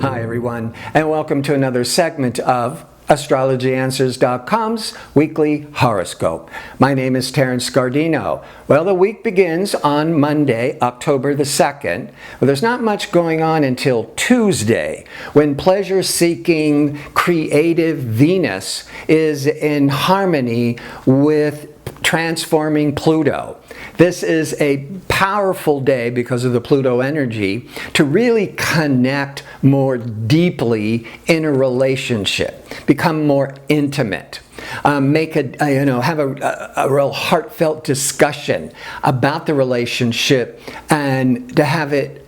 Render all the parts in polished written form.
Hi everyone, and welcome to another segment of AstrologyAnswers.com's weekly horoscope. My name is Terence Scardino. Well, the week begins on Monday, October the 2nd. Well, there's not much going on until Tuesday, when pleasure-seeking, creative Venus is in harmony with transforming Pluto. This is a powerful day because of the Pluto energy to really connect more deeply in a relationship, become more intimate, have a real heartfelt discussion about the relationship, and to have it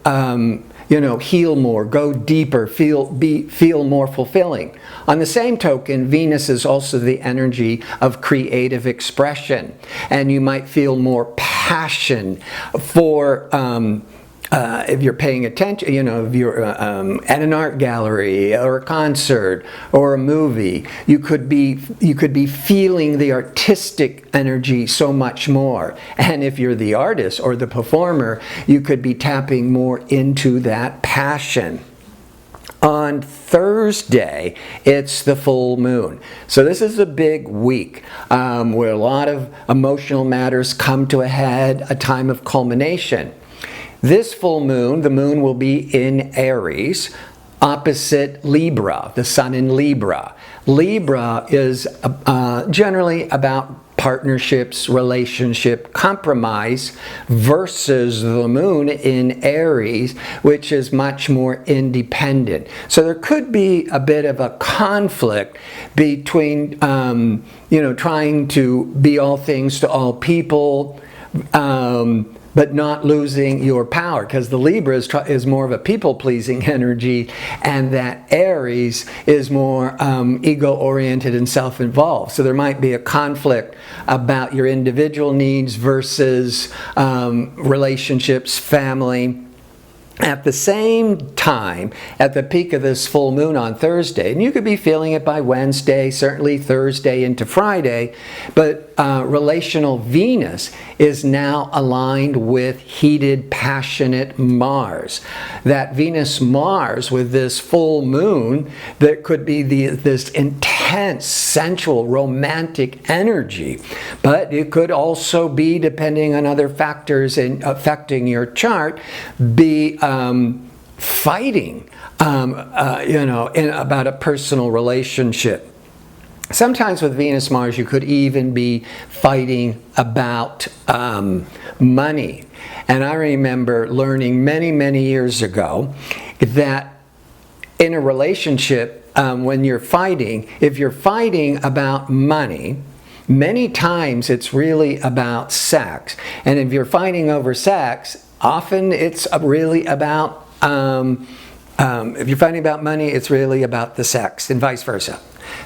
heal more, go deeper, feel more fulfilling. On the same token, Venus is also the energy of creative expression, and you might feel more passion for if you're paying attention, if you're at an art gallery or a concert or a movie, you could be feeling the artistic energy so much more. And if you're the artist or the performer, you could be tapping more into that passion. On Thursday, it's the full moon. So this is a big week where a lot of emotional matters come to a head, a time of culmination. This full moon, the moon will be in Aries, opposite Libra, the sun in Libra. Libra is generally about partnerships, relationship, compromise, versus the moon in Aries, which is much more independent. So there could be a bit of a conflict between, trying to be all things to all people, but not losing your power, because the Libra is more of a people-pleasing energy, and that Aries is more ego-oriented and self-involved. So there might be a conflict about your individual needs versus relationships, family. At the same time, at the peak of this full moon on Thursday, and you could be feeling it by Wednesday, certainly Thursday into Friday, but relational Venus is now aligned with heated, passionate Mars. That Venus-Mars with this full moon, there could be this intense, sensual, romantic energy, but it could also be, depending on other factors affecting your chart, be fighting, about a personal relationship. Sometimes with Venus-Mars, you could even be fighting about money. And I remember learning many, many years ago that in a relationship, when you're fighting, if you're fighting about money, many times it's really about sex. And if you're fighting over sex, often it's really about, if you're fighting about money, it's really about the sex, and vice versa.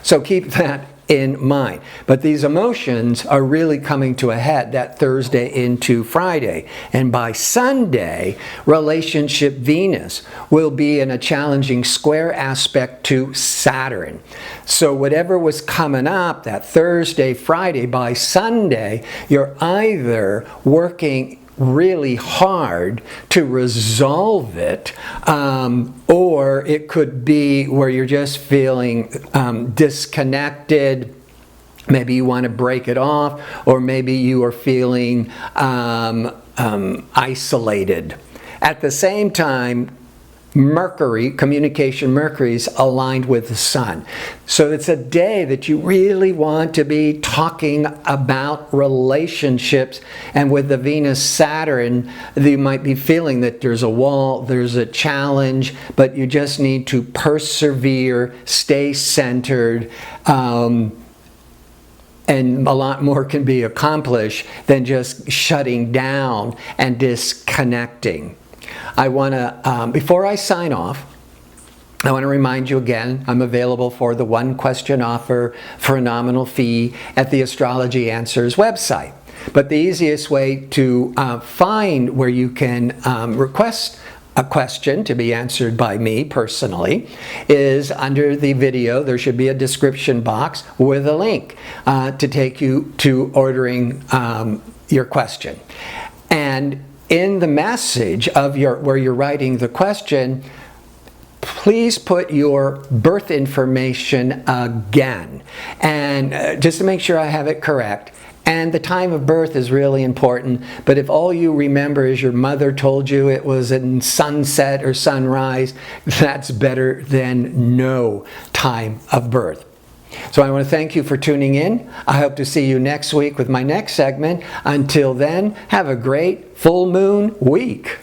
So keep that in mind. But these emotions are really coming to a head that Thursday into Friday. And by Sunday, relationship Venus will be in a challenging square aspect to Saturn. So whatever was coming up that Thursday, Friday, by Sunday, you're either working really hard to resolve it, or it could be where you're just feeling disconnected. Maybe you want to break it off, or maybe you are feeling isolated. At the same time, Mercury's aligned with the sun. So it's a day that you really want to be talking about relationships. And with the Venus-Saturn, you might be feeling that there's a wall, there's a challenge, but you just need to persevere, stay centered, and a lot more can be accomplished than just shutting down and disconnecting. I want to, before I sign off, I want to remind you again, I'm available for the one question offer for a nominal fee at the Astrology Answers website. But the easiest way to find where you can request a question to be answered by me personally is under the video. There should be a description box with a link to take you to ordering your question. And in the message of where you're writing the question, please put your birth information again. And just to make sure I have it correct. And the time of birth is really important, but if all you remember is your mother told you it was in sunset or sunrise, that's better than no time of birth. So I want to thank you for tuning in. I hope to see you next week with my next segment. Until then, have a great full moon week.